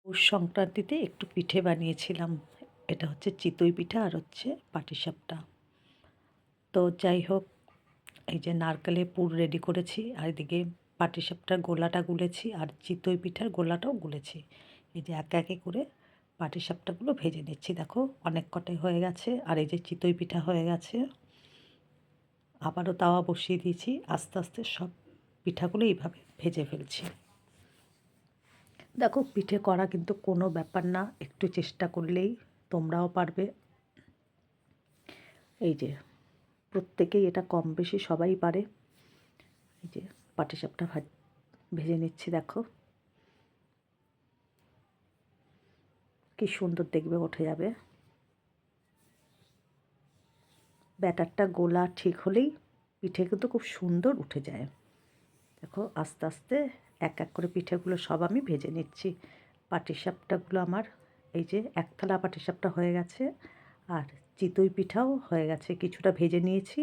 পৌষ সংক্রান্তিতে একটু পিঠে বানিয়েছিলাম। এটা হচ্ছে চিতই পিঠা আর হচ্ছে পাটিসাপটা। তো যাই হোক, এই যে নারকেলের পুর রেডি করেছি আর এদিকে পাটিসাপটার গোলাটা গুলেছি আর চিতই পিঠার গোলাটাও গুলেছি। এই যে একে একে করে পাটিসাপটাগুলো ভেজে নিচ্ছি। দেখো অনেক কটাই হয়ে গেছে আর এই যে চিতই পিঠা হয়ে গেছে। আবারও তাওয়া বসিয়ে দিয়েছি, আস্তে আস্তে সব পিঠাগুলো এইভাবে ভেজে ফেলছি। দেখো পিঠে করা কিন্তু কোনো ব্যাপার না, একটু চেষ্টা করলেই তোমরাও পারবে। এই যে প্রত্যেকেই এটা কম বেশি সবাই পারে। এই যে পাটিসাপটা ভেজে নিচ্ছি, দেখো কি সুন্দর দেখবে উঠে যাবে। ব্যাটারটা গোলা ঠিক হলেই পিঠে কিন্তু খুব সুন্দর উঠে যায়। দেখো আস্তে আস্তে এক এক করে পিঠেগুলো সব আমি ভেজে নিচ্ছি। পাটিসাপটাগুলো আমার এই যে এক থালা পাটিসাপটা হয়ে গেছে আর চিতই পিঠাও হয়ে গেছে, কিছুটা ভেজে নিয়েছি